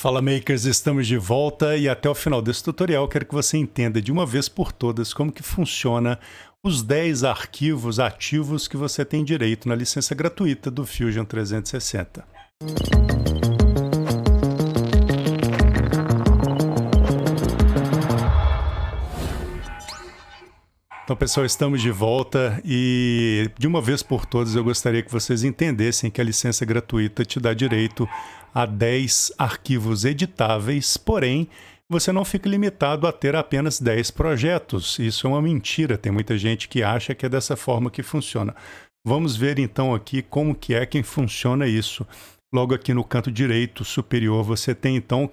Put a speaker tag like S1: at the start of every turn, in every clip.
S1: Fala Makers, estamos de volta e até o final desse tutorial quero que você entenda de uma vez por todas como que funciona os 10 arquivos ativos que você tem direito na licença gratuita do Fusion 360. Então, pessoal, estamos de volta e de uma vez por todas eu gostaria que vocês entendessem que a licença gratuita te dá direito a 10 arquivos editáveis, porém, você não fica limitado a ter apenas 10 projetos. Isso é uma mentira, tem muita gente que acha que é dessa forma que funciona. Vamos ver então aqui como que funciona isso. Logo aqui no canto direito superior você tem então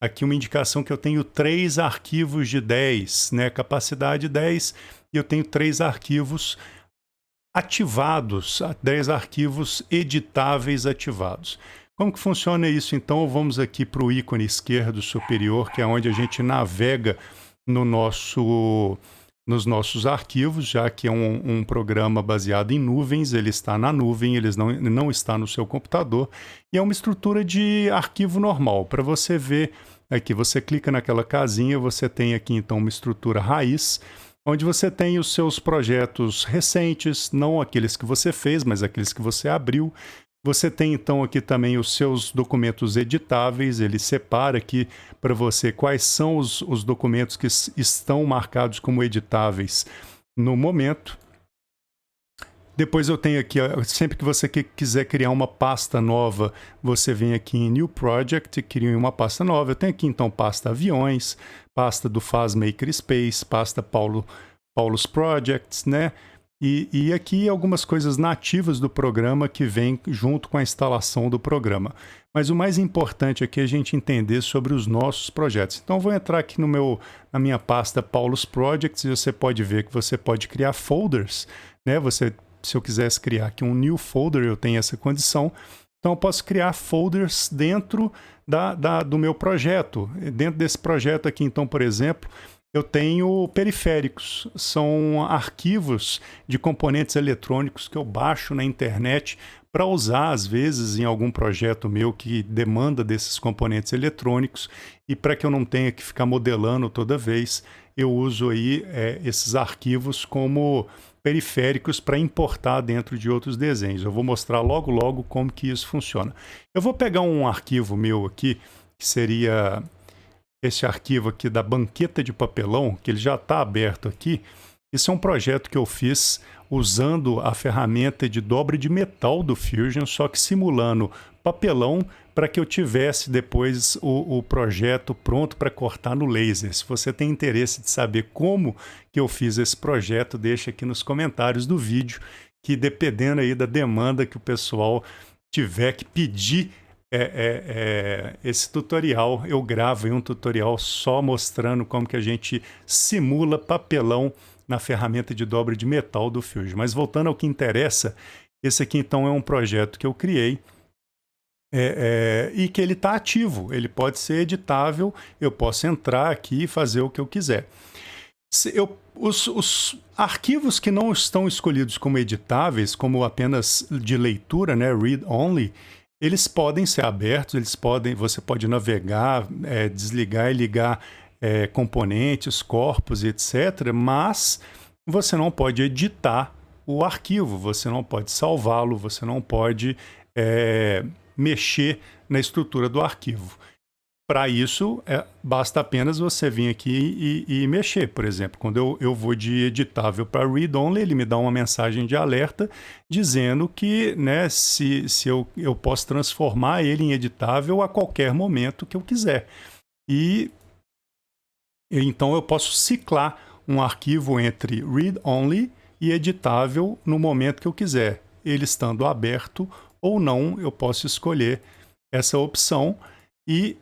S1: aqui uma indicação que eu tenho 3 arquivos de 10, né? Capacidade 10, e eu tenho 3 arquivos ativados, 10 arquivos editáveis ativados. Como que funciona isso? Então vamos aqui para o ícone esquerdo superior, que é onde a gente navega nos nossos arquivos, já que é um programa baseado em nuvens, ele está na nuvem, ele não está no seu computador, e é uma estrutura de arquivo normal. Para você ver aqui, você clica naquela casinha, você tem aqui então uma estrutura raiz, onde você tem os seus projetos recentes, não aqueles que você fez, mas aqueles que você abriu. Você tem então aqui também os seus documentos editáveis, ele separa aqui para você quais são os documentos que estão marcados como editáveis no momento. Depois eu tenho aqui, sempre que você quiser criar uma pasta nova, você vem aqui em New Project e cria uma pasta nova. Eu tenho aqui então pasta aviões, pasta do FastMaker Space, pasta Paulus Projects, né? E aqui algumas coisas nativas do programa que vem junto com a instalação do programa. Mas o mais importante aqui é a gente entender sobre os nossos projetos. Então eu vou entrar aqui na minha pasta Paulus Projects e você pode ver que você pode criar folders, né? Se eu quisesse criar aqui um new folder, eu tenho essa condição. Então eu posso criar folders dentro do meu projeto. Dentro desse projeto aqui, então, por exemplo, eu tenho periféricos, são arquivos de componentes eletrônicos que eu baixo na internet para usar, às vezes, em algum projeto meu que demanda desses componentes eletrônicos, e para que eu não tenha que ficar modelando toda vez, eu uso aí esses arquivos como periféricos para importar dentro de outros desenhos. Eu vou mostrar logo como que isso funciona. Eu vou pegar um arquivo meu aqui, que seria esse arquivo aqui da banqueta de papelão, que ele já está aberto aqui. Isso é um projeto que eu fiz usando a ferramenta de dobra de metal do Fusion, só que simulando papelão para que eu tivesse depois o projeto pronto para cortar no laser. Se você tem interesse de saber como que eu fiz esse projeto, deixa aqui nos comentários do vídeo, que dependendo aí da demanda que o pessoal tiver que pedir esse tutorial, eu gravo um tutorial só mostrando como que a gente simula papelão na ferramenta de dobra de metal do Fusion. Mas voltando ao que interessa, esse aqui então é um projeto que eu criei e que ele está ativo, ele pode ser editável, eu posso entrar aqui e fazer o que eu quiser. Os arquivos que não estão escolhidos como editáveis, como apenas de leitura, né, read only, eles podem ser abertos, você pode navegar, desligar e ligar componentes, corpos, etc. Mas você não pode editar o arquivo, você não pode salvá-lo, você não pode mexer na estrutura do arquivo. Para isso, basta apenas você vir aqui e mexer. Por exemplo, quando eu vou de editável para read only, ele me dá uma mensagem de alerta dizendo que, né, se eu posso transformar ele em editável a qualquer momento que eu quiser. E então eu posso ciclar um arquivo entre read only e editável no momento que eu quiser. Ele estando aberto ou não, eu posso escolher essa opção e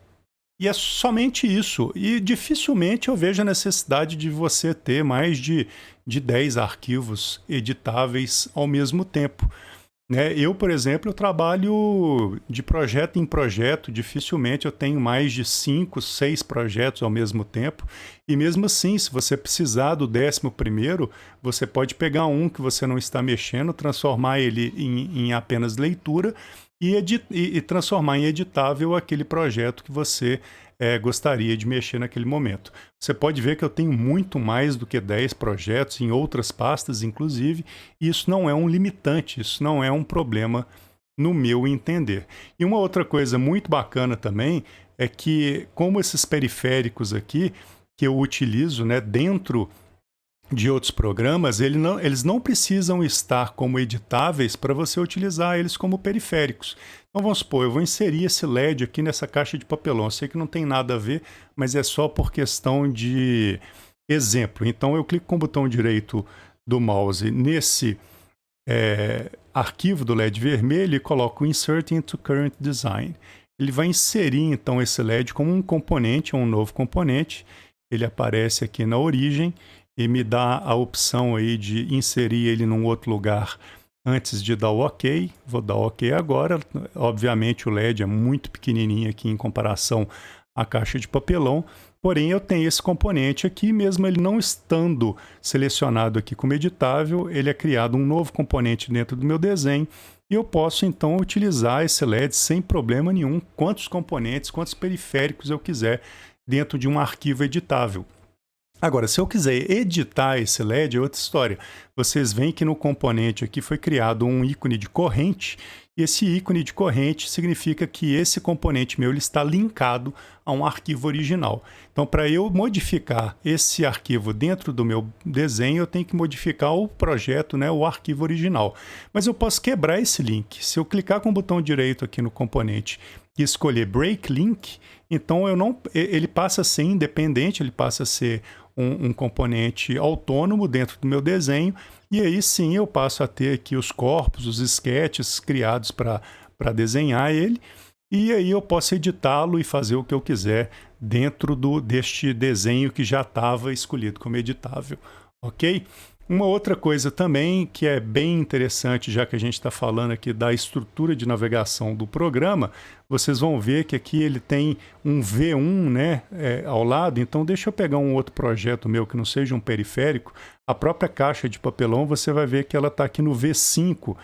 S1: é somente isso. E dificilmente eu vejo a necessidade de você ter mais de 10 arquivos editáveis ao mesmo tempo. Né? Eu, por exemplo, eu trabalho de projeto em projeto, dificilmente eu tenho mais de 5, 6 projetos ao mesmo tempo. E mesmo assim, se você precisar do 11º, você pode pegar um que você não está mexendo, transformar ele em apenas leitura e transformar em editável aquele projeto que você gostaria de mexer naquele momento. Você pode ver que eu tenho muito mais do que 10 projetos em outras pastas, inclusive, e isso não é um limitante, isso não é um problema no meu entender. E uma outra coisa muito bacana também é que, como esses periféricos aqui, que eu utilizo, né, dentro de outros programas, eles não precisam estar como editáveis para você utilizar eles como periféricos. Então vamos supor, eu vou inserir esse LED aqui nessa caixa de papelão. Eu sei que não tem nada a ver, mas é só por questão de exemplo. Então eu clico com o botão direito do mouse nesse arquivo do LED vermelho e coloco Insert into Current Design. Ele vai inserir então esse LED como um componente, um novo componente. Ele aparece aqui na origem e me dá a opção aí de inserir ele num outro lugar antes de dar o OK. Vou dar o OK agora. Obviamente o LED é muito pequenininho aqui em comparação à caixa de papelão, porém eu tenho esse componente aqui, mesmo ele não estando selecionado aqui como editável, ele é criado um novo componente dentro do meu desenho e eu posso então utilizar esse LED sem problema nenhum, quantos componentes, quantos periféricos eu quiser dentro de um arquivo editável. Agora, se eu quiser editar esse LED, é outra história. Vocês veem que no componente aqui foi criado um ícone de corrente, e esse ícone de corrente significa que esse componente meu ele está linkado a um arquivo original. Então, para eu modificar esse arquivo dentro do meu desenho, eu tenho que modificar o projeto, né, o arquivo original. Mas eu posso quebrar esse link. Se eu clicar com o botão direito aqui no componente e escolher Break Link, então ele passa a ser independente, ele passa a ser um componente autônomo dentro do meu desenho, e aí sim eu passo a ter aqui os corpos, os sketches criados para desenhar ele, e aí eu posso editá-lo e fazer o que eu quiser dentro deste desenho que já estava escolhido como editável, ok? Uma outra coisa também que é bem interessante, já que a gente está falando aqui da estrutura de navegação do programa, vocês vão ver que aqui ele tem um V1, né, ao lado. Então deixa eu pegar um outro projeto meu que não seja um periférico. A própria caixa de papelão, você vai ver que ela está aqui no V5.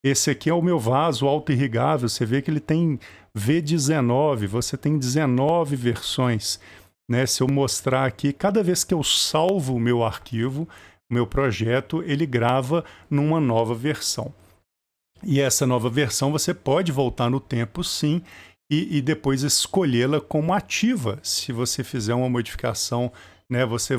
S1: Esse aqui é o meu vaso auto-irrigável. Você vê que ele tem V19, você tem 19 versões, né? Se eu mostrar aqui, cada vez que eu salvo o meu arquivo, o meu projeto, ele grava numa nova versão. E essa nova versão você pode voltar no tempo sim e depois escolhê-la como ativa. Se você fizer uma modificação, né, você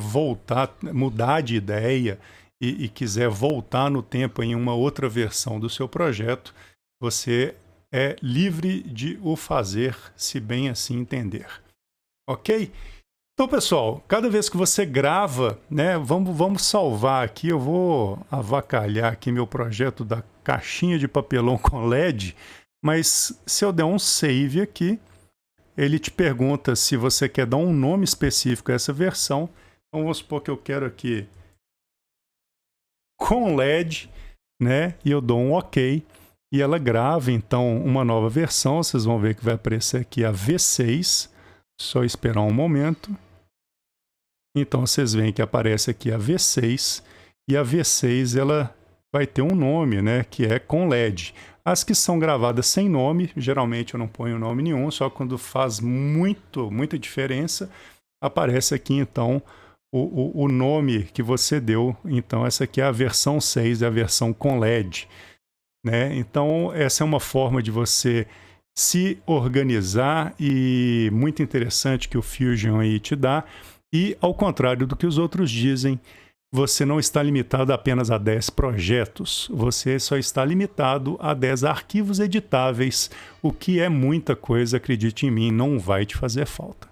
S1: mudar de ideia e quiser voltar no tempo em uma outra versão do seu projeto, você é livre de o fazer, se bem assim entender. Ok? Então, pessoal, cada vez que você grava, né, vamos salvar aqui, eu vou avacalhar aqui meu projeto da caixinha de papelão com LED, mas se eu der um save aqui, ele te pergunta se você quer dar um nome específico a essa versão. Então, vamos supor que eu quero aqui com LED, né, e eu dou um OK, e ela grava, então, uma nova versão. Vocês vão ver que vai aparecer aqui a V6, só esperar um momento. Então, vocês veem que aparece aqui a V6, e a V6 ela vai ter um nome, né, que é com LED. As que são gravadas sem nome, geralmente eu não ponho nome nenhum, só quando faz muita diferença, aparece aqui então o nome que você deu. Então, essa aqui é a versão 6, é a versão com LED, né? Então, essa é uma forma de você se organizar e muito interessante que o Fusion aí te dá. E, ao contrário do que os outros dizem, você não está limitado apenas a 10 projetos, você só está limitado a 10 arquivos editáveis, o que é muita coisa, acredite em mim, não vai te fazer falta.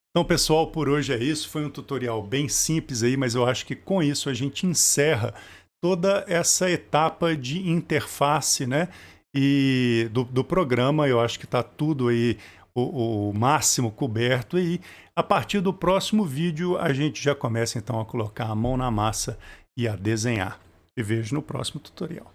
S1: Então, pessoal, por hoje é isso. Foi um tutorial bem simples aí, mas eu acho que com isso a gente encerra toda essa etapa de interface, né, e do programa. Eu acho que está tudo aí o máximo coberto, e a partir do próximo vídeo a gente já começa então a colocar a mão na massa e a desenhar. E vejo no próximo tutorial.